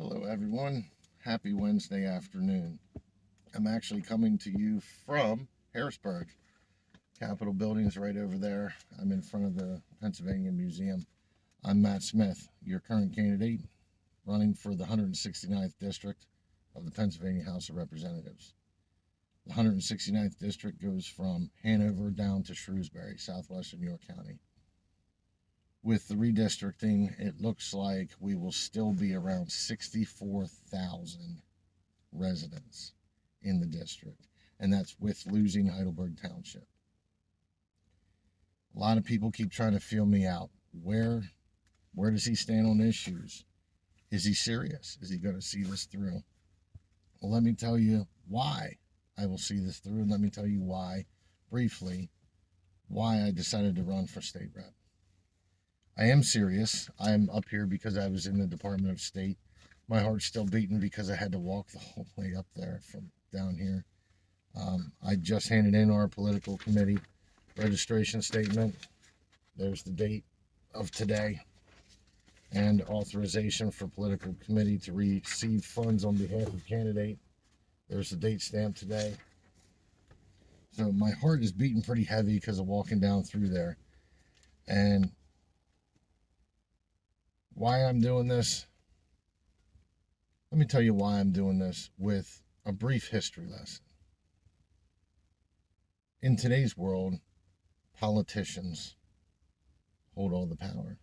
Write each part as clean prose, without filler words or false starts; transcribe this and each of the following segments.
Hello, everyone. Happy Wednesday afternoon. I'm actually coming to you from Harrisburg. Capitol building's right over there. I'm in front of the Pennsylvania Museum. I'm Matt Smith, your current candidate, running for the 169th District of the Pennsylvania House of Representatives. The 169th District goes from Hanover down to Shrewsbury, southwestern York County. With the redistricting, it looks like we will still be around 64,000 residents in the district, and that's with losing Heidelberg Township. A lot of people keep trying to feel me out. Where does he stand on issues? Is he serious? Is he going to see this through? Well, let me tell you why I will see this through, and let me tell you why, briefly, why I decided to run for state rep. I am serious. I am up here because I was in the Department of State. My heart's still beating because I had to walk the whole way up there from down here. I just handed in our political committee registration statement. There's the date of today and authorization for political committee to receive funds on behalf of candidate. There's the date stamp today. So my heart is beating pretty heavy because of walking down through there. And why I'm doing this? Let me tell you why I'm doing this with a brief history lesson. In today's world, politicians hold all the power,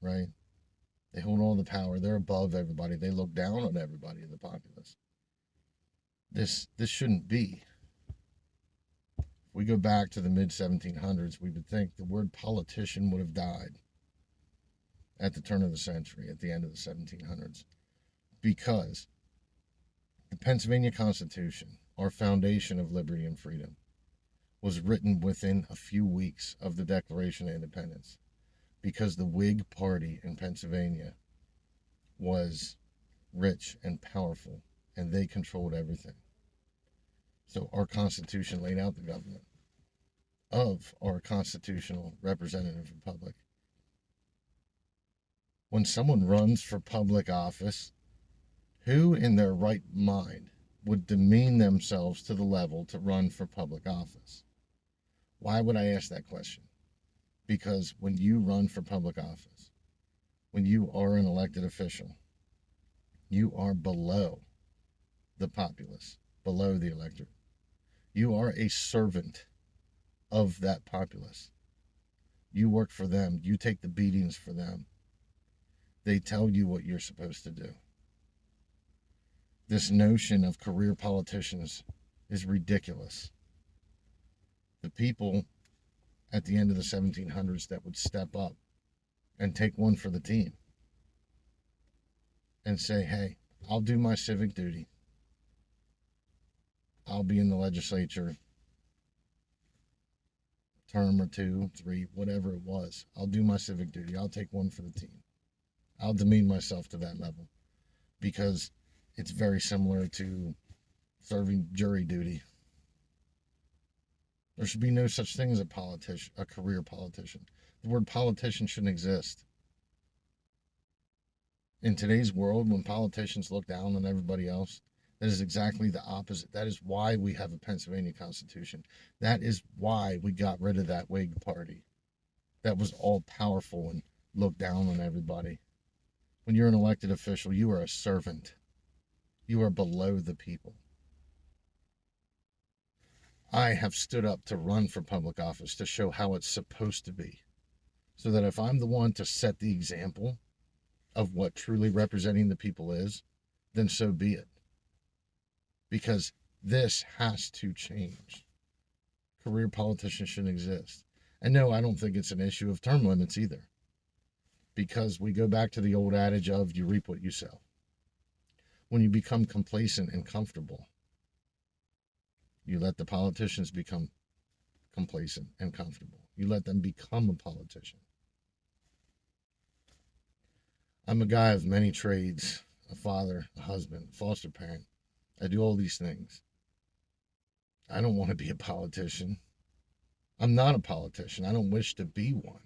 right? They hold all the power. They're above everybody. They look down on everybody in the populace. This shouldn't be. If we go back to the mid-1700s, we would think the word politician would have died at the turn of the century, at the end of the 1700s, because the Pennsylvania Constitution, our foundation of liberty and freedom, was written within a few weeks of the Declaration of Independence, because the Whig Party in Pennsylvania was rich and powerful, and they controlled everything. So our Constitution laid out the government of our constitutional representative republic. When someone runs for public office, who in their right mind would demean themselves to the level to run for public office? Why would I ask that question? Because when you run for public office, when you are an elected official, you are below the populace, below the electorate. You are a servant of that populace. You work for them. You take the beatings for them. They tell you what you're supposed to do. This notion of career politicians is ridiculous. The people at the end of the 1700s that would step up and take one for the team and say, hey, I'll do my civic duty. I'll be in the legislature term or 2, 3, whatever it was. I'll do my civic duty. I'll take one for the team. I'll demean myself to that level because it's very similar to serving jury duty. There should be no such thing as a career politician. The word politician shouldn't exist. In today's world, when politicians look down on everybody else, that is exactly the opposite. That is why we have a Pennsylvania Constitution. That is why we got rid of that Whig Party that was all powerful and looked down on everybody. When you're an elected official, you are a servant. You are below the people. I have stood up to run for public office to show how it's supposed to be. So that if I'm the one to set the example of what truly representing the people is, then so be it. Because this has to change. Career politicians shouldn't exist. And no, I don't think it's an issue of term limits either. Because we go back to the old adage of you reap what you sow. When you become complacent and comfortable, you let the politicians become complacent and comfortable. You let them become a politician. I'm a guy of many trades, a father, a husband, a foster parent. I do all these things. I don't want to be a politician. I'm not a politician. I don't wish to be one.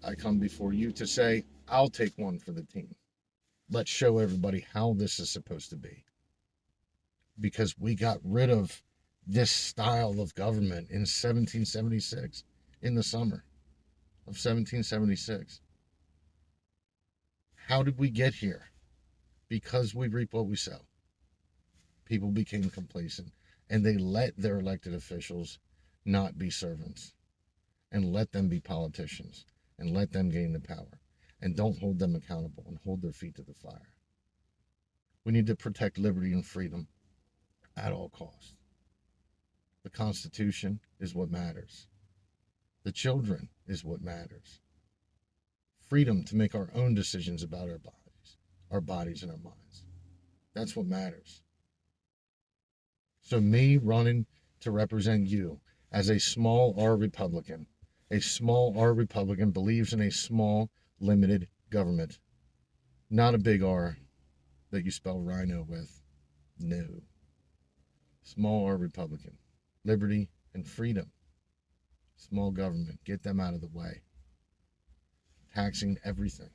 I come before you to say, I'll take one for the team. Let's show everybody how this is supposed to be. Because we got rid of this style of government in 1776, in the summer of 1776. How did we get here? Because we reap what we sow. People became complacent, and they let their elected officials not be servants, and let them be politicians, and let them gain the power, and don't hold them accountable and hold their feet to the fire. We need to protect liberty and freedom at all costs. The Constitution is what matters. The children is what matters. Freedom to make our own decisions about our bodies and our minds. That's what matters. So me running to represent you as a small R Republican, believes in a small, limited government, not a big R that you spell rhino with. No. Small R Republican. Liberty and freedom. Small government. Get them out of the way. Taxing everything.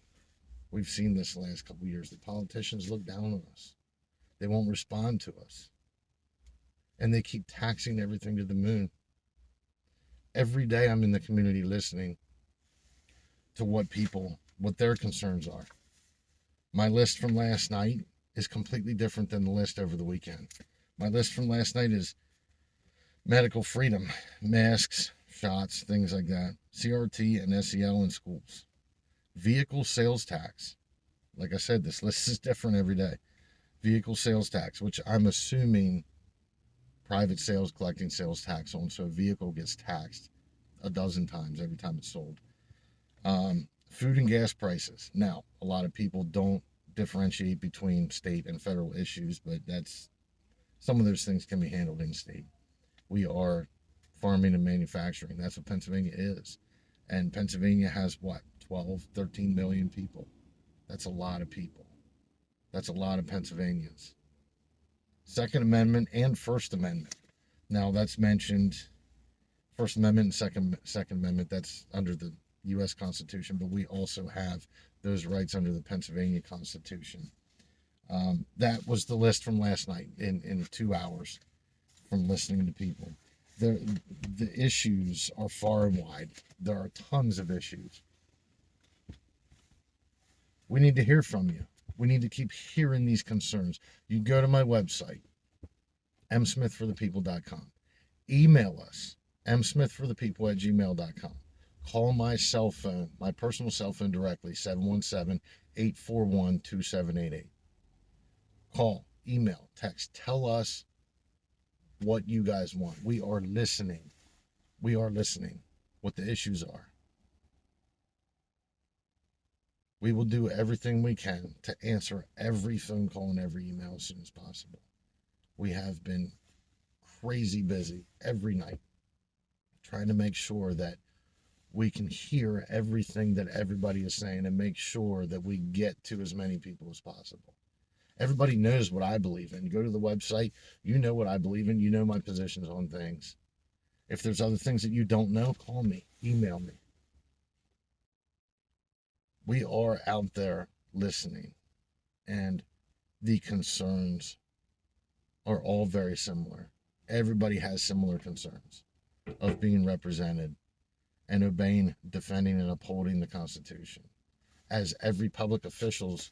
We've seen this the last couple of years. The politicians look down on us. They won't respond to us. And they keep taxing everything to the moon. Every day I'm in the community listening to what their concerns are. My list from last night is completely different than the list over the weekend. My list from last night is medical freedom, masks, shots, things like that, CRT and SEL in schools, vehicle sales tax. Like I said, this list is different every day. Vehicle sales tax, which I'm assuming private sales collecting sales tax on, so a vehicle gets taxed a dozen times every time it's sold. Food and gas prices. Now, a lot of people don't differentiate between state and federal issues, but some of those things can be handled in state. We are farming and manufacturing. That's what Pennsylvania is. And Pennsylvania has 12, 13 million people. That's a lot of people. That's a lot of Pennsylvanians. Second Amendment and First Amendment. Now that's mentioned, First Amendment and Second Amendment, that's under the U.S. Constitution, but we also have those rights under the Pennsylvania Constitution. That was the list from last night in 2 hours from listening to people. The issues are far and wide. There are tons of issues. We need to hear from you. We need to keep hearing these concerns. You go to my website, msmithforthepeople.com. Email us, msmithforthepeople@gmail.com. Call my cell phone, my personal cell phone directly, 717-841-2788. Call, email, text. Tell us what you guys want. We are listening. We are listening what the issues are. We will do everything we can to answer every phone call and every email as soon as possible. We have been crazy busy every night trying to make sure that we can hear everything that everybody is saying and make sure that we get to as many people as possible. Everybody knows what I believe in. Go to the website. You know what I believe in. You know my positions on things. If there's other things that you don't know, call me, email me. We are out there listening, and the concerns are all very similar. Everybody has similar concerns of being represented and obeying, defending, and upholding the Constitution, as every public official's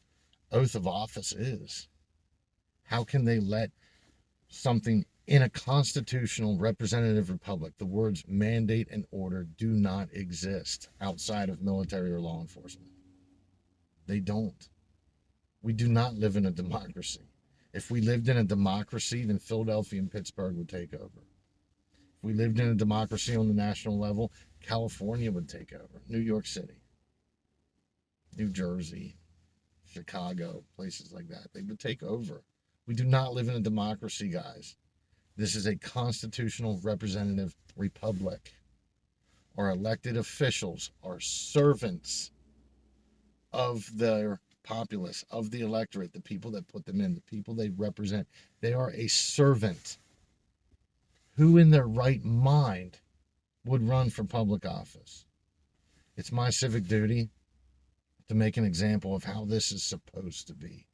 oath of office is. How can they let something in a constitutional representative republic, the words mandate and order do not exist outside of military or law enforcement? They don't. We do not live in a democracy. If we lived in a democracy, then Philadelphia and Pittsburgh would take over. If we lived in a democracy on the national level, California would take over. New York City, New Jersey, Chicago, places like that. They would take over. We do not live in a democracy, guys. This is a constitutional representative republic. Our elected officials are servants of their populace, of the electorate, the people that put them in, the people they represent. They are a servant. Who in their right mind would run for public office? It's my civic duty to make an example of how this is supposed to be.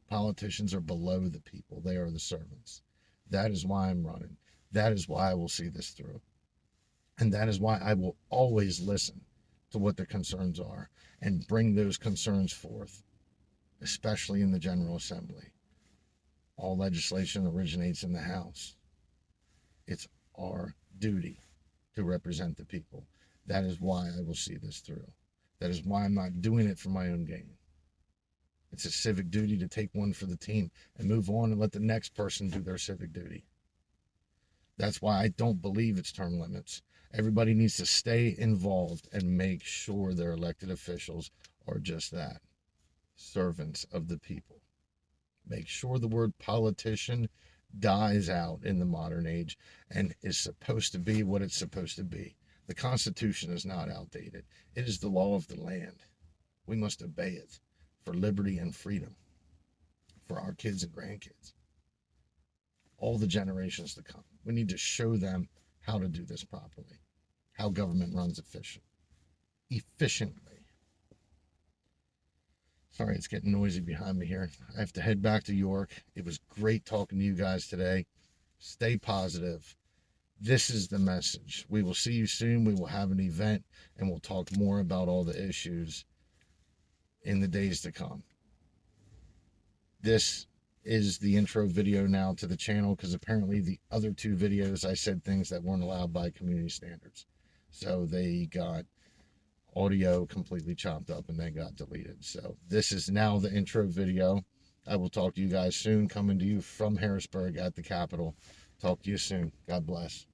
Politicians are below the people. They are the servants. That is why I'm running. That is why I will see this through. And that is why I will always listen to what the concerns are and bring those concerns forth, especially in the General Assembly. All legislation originates in the House. It's our duty to represent the people. That is why I will see this through. That is why I'm not doing it for my own gain. It's a civic duty to take one for the team and move on and let the next person do their civic duty. That's why I don't believe it's term limits. Everybody needs to stay involved and make sure their elected officials are just that, servants of the people. Make sure the word politician dies out in the modern age and is supposed to be what it's supposed to be. The Constitution is not outdated. It is the law of the land. We must obey it for liberty and freedom for our kids and grandkids, all the generations to come. We need to show them how to do this properly, how government runs efficiently. Sorry, it's getting noisy behind me here. I have to head back to York. It was great talking to you guys today. Stay positive. This is the message. We will see you soon. We will have an event and we'll talk more about all the issues in the days to come. This is the intro video now to the channel because apparently the other two videos I said things that weren't allowed by community standards. So they got audio completely chopped up and then got deleted. So this is now the intro video. I will talk to you guys soon, coming to you from Harrisburg at the Capitol. Talk to you soon. God bless.